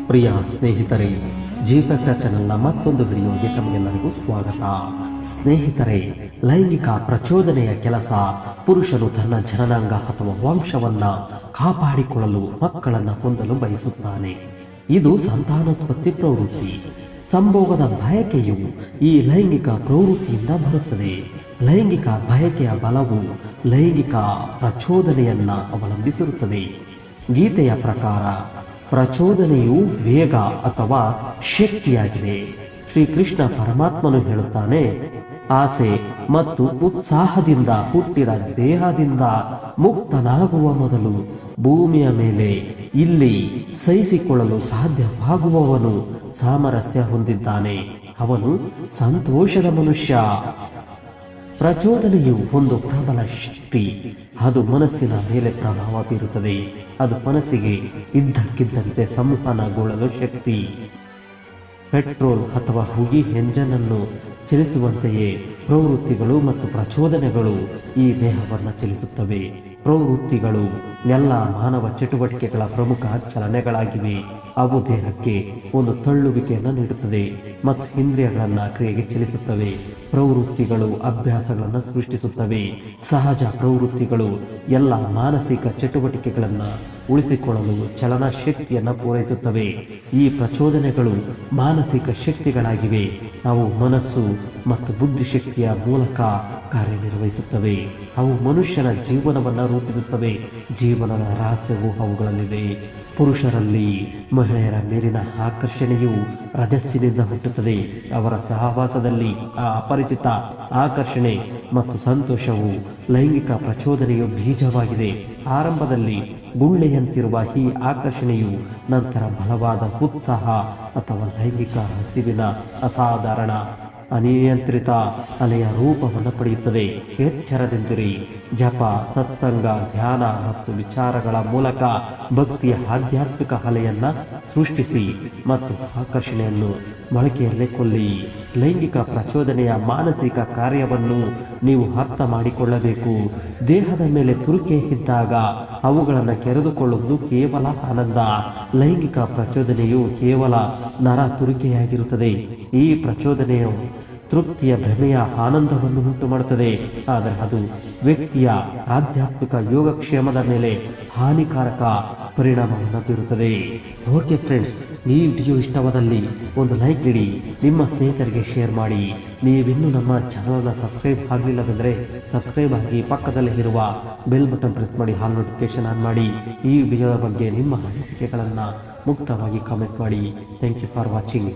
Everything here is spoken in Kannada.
ಪ್ರಿಯ ಸ್ನೇಹಿತರೆ, ಜಿಫ್ಯಾಕ್ಟರ್ ಚಾನೆಲ್ನ ಮತ್ತೊಂದು ವಿಡಿಯೋಗೆ ತಮಗೆಲ್ಲರಿಗೂ ಸ್ವಾಗತ. ಸ್ನೇಹಿತರೆ, ಲೈಂಗಿಕ ಪ್ರಚೋದನೆಯ ಕೆಲಸ ಪುರುಷನು ತನ್ನ ಜನನಾಂಗ ಅಥವಾ ವಂಶವನ್ನ ಕಾಪಾಡಿಕೊಳ್ಳಲು ಮಕ್ಕಳನ್ನು ಹೊಂದಲು ಬಯಸುತ್ತಾನೆ. ಇದು ಸಂತಾನೋತ್ಪತ್ತಿ ಪ್ರವೃತ್ತಿ. ಸಂಭೋಗದ ಬಯಕೆಯು ಈ ಲೈಂಗಿಕ ಪ್ರವೃತ್ತಿಯಿಂದ ಬರುತ್ತದೆ. ಲೈಂಗಿಕ ಬಯಕೆಯ ಬಲವು ಲೈಂಗಿಕ ಪ್ರಚೋದನೆಯನ್ನ ಅವಲಂಬಿಸಿರುತ್ತದೆ. ಗೀತೆಯ ಪ್ರಕಾರ ಪ್ರಚೋದನೆಯು ವೇಗ ಅಥವಾ ಶಕ್ತಿಯಾಗಿದೆ. ಶ್ರೀಕೃಷ್ಣ ಪರಮಾತ್ಮನು ಹೇಳುತ್ತಾನೆ, ಆಸೆ ಮತ್ತು ಉತ್ಸಾಹದಿಂದ ಹುಟ್ಟಿದ ದೇಹದಿಂದ ಮುಕ್ತನಾಗುವ ಮೊದಲು ಭೂಮಿಯ ಮೇಲೆ ಇಲ್ಲಿ ಸಹಿಸಿಕೊಳ್ಳಲು ಸಾಧ್ಯವಾಗುವವನು ಸಾಮರಸ್ಯ ಹೊಂದಿದ್ದಾನೆ, ಅವನು ಸಂತೋಷದ ಮನುಷ್ಯ. ಪ್ರಚೋದನೆಯು ಒಂದು ಪ್ರಬಲ ಶಕ್ತಿ. ಅದು ಮನಸ್ಸಿನ ಮೇಲೆ ಪ್ರಭಾವ ಬೀರುತ್ತದೆ. ಅದು ಮನಸ್ಸಿಗೆ ಇದ್ದಕ್ಕಿದ್ದಂತೆ ಸಂವಹನಗೊಳ್ಳಲು ಶಕ್ತಿ. ಪೆಟ್ರೋಲ್ ಅಥವಾ ಹುಗಿ ಎಂಜನನ್ನು ಚಲಿಸುವಂತೆಯೇ ಪ್ರವೃತ್ತಿಗಳು ಮತ್ತು ಪ್ರಚೋದನೆಗಳು ಈ ದೇಹವನ್ನು ಚಲಿಸುತ್ತವೆ. ಪ್ರವೃತ್ತಿಗಳು ಎಲ್ಲ ಮಾನವ ಚಟುವಟಿಕೆಗಳ ಪ್ರಮುಖ ಚಲನೆಗಳಾಗಿವೆ. ಅವು ದೇಹಕ್ಕೆ ಒಂದು ತಳ್ಳುವಿಕೆಯನ್ನು ನೀಡುತ್ತದೆ ಮತ್ತು ಇಂದ್ರಿಯಗಳನ್ನು ಕ್ರಿಯೆಗೆ ಚಲಿಸುತ್ತವೆ. ಪ್ರವೃತ್ತಿಗಳು ಅಭ್ಯಾಸಗಳನ್ನು ಸೃಷ್ಟಿಸುತ್ತವೆ. ಸಹಜ ಪ್ರವೃತ್ತಿಗಳು ಎಲ್ಲ ಮಾನಸಿಕ ಚಟುವಟಿಕೆಗಳನ್ನು ಉಳಿಸಿಕೊಳ್ಳಲು ಚಲನಾ ಶಕ್ತಿಯನ್ನು ಪೂರೈಸುತ್ತವೆ. ಈ ಪ್ರಚೋದನೆಗಳು ಮಾನಸಿಕ ಶಕ್ತಿಗಳಾಗಿವೆ. ಅವು ಮನಸ್ಸು ಮತ್ತು ಬುದ್ಧಿಶಕ್ತಿಯ ಮೂಲಕ ಕಾರ್ಯನಿರ್ವಹಿಸುತ್ತವೆ. ಅವು ಮನುಷ್ಯನ ಜೀವನವನ್ನು ರೂಪಿಸುತ್ತವೆ. ಜೀವನದ ರಹಸ್ಯವು ಅವುಗಳಲ್ಲಿದೆ. ಪುರುಷರಲ್ಲಿ ಮಹಿಳೆಯರ ಮೇಲಿನ ಆಕರ್ಷಣೆಯು ರಜಸ್ಸಿನಿಂದ ಹುಟ್ಟುತ್ತದೆ. ಅವರ ಸಹವಾಸದಲ್ಲಿ ಆ ಅಪರಿಚಿತ ಆಕರ್ಷಣೆ ಮತ್ತು ಸಂತೋಷವು ಲೈಂಗಿಕ ಪ್ರಚೋದನೆಯು ಬೀಜವಾಗಿದೆ. ಆರಂಭದಲ್ಲಿ ಗುಳ್ಳೆಯಂತಿರುವ ಈ ಆಕರ್ಷಣೆಯು ನಂತರ ಬಲವಾದ ಉತ್ಸಾಹ ಅಥವಾ ಲೈಂಗಿಕ ಹಸಿವಿನ ಅಸಾಧಾರಣ ಅನಿಯಂತ್ರಿತ ಅಲೆಯ ರೂಪವನ್ನು ಪಡೆಯುತ್ತದೆ. ಎಚ್ಚರದಿಂದಿರಿ. ಜಪ, ಸತ್ಸಂಗ, ಧ್ಯಾನ ಮತ್ತು ವಿಚಾರಗಳ ಮೂಲಕ ಭಕ್ತಿಯ ಆಧ್ಯಾತ್ಮಿಕ ಅಲೆಯನ್ನು ಸೃಷ್ಟಿಸಿ ಮತ್ತು ಆಕರ್ಷಣೆಯನ್ನು ಮೊಳಕೆಯಲ್ಲೇ ಕೊಲ್ಲಿ. ಲೈಂಗಿಕ ಪ್ರಚೋದನೆಯ ಮಾನಸಿಕ ಕಾರ್ಯವನ್ನು ನೀವು ಅರ್ಥ ಮಾಡಿಕೊಳ್ಳಬೇಕು. ದೇಹದ ಮೇಲೆ ತುರಿಕೆ ಇದ್ದಾಗ ಅವುಗಳನ್ನು ಕೆರೆದುಕೊಳ್ಳುವುದು ಕೇವಲ ಆನಂದ. ಲೈಂಗಿಕ ಪ್ರಚೋದನೆಯು ಕೇವಲ ನರ ತುರಿಕೆಯಾಗಿರುತ್ತದೆ. ಈ ಪ್ರಚೋದನೆಯು ತೃಪ್ತಿಯ ಭ್ರಮೆಯ ಆನಂದವನ್ನು ಉಂಟು ಮಾಡುತ್ತದೆ, ಆದರೆ ಅದು ವ್ಯಕ್ತಿಯ ಆಧ್ಯಾತ್ಮಿಕ ಯೋಗಕ್ಷೇಮದ ಮೇಲೆ ಹಾನಿಕಾರಕ ಪರಿಣಾಮವನ್ನು ಬೀರುತ್ತದೆ. ಓಕೆ ಫ್ರೆಂಡ್ಸ್, ಈ ವಿಡಿಯೋ ಇಷ್ಟವಾದಲ್ಲಿ ಒಂದು ಲೈಕ್ ನೀಡಿ, ನಿಮ್ಮ ಸ್ನೇಹಿತರಿಗೆ ಶೇರ್ ಮಾಡಿ. ನೀವಿನ್ನೂ ನಮ್ಮ ಚಾನಲ್ನ ಸಬ್ಸ್ಕ್ರೈಬ್ ಆಗಲಿಲ್ಲವೆಂದರೆ ಸಬ್ಸ್ಕ್ರೈಬ್ ಆಗಿ ಪಕ್ಕದಲ್ಲಿ ಇರುವ ಬೆಲ್ ಬಟನ್ ಪ್ರೆಸ್ ಮಾಡಿ, ಆಲ್ ನೋಟಿಫಿಕೇಶನ್ ಆನ್ ಮಾಡಿ. ಈ ವಿಡಿಯೋದ ಬಗ್ಗೆ ನಿಮ್ಮ ಅನಿಸಿಕೆಗಳನ್ನು ಮುಕ್ತವಾಗಿ ಕಾಮೆಂಟ್ ಮಾಡಿ. Thank you for watching.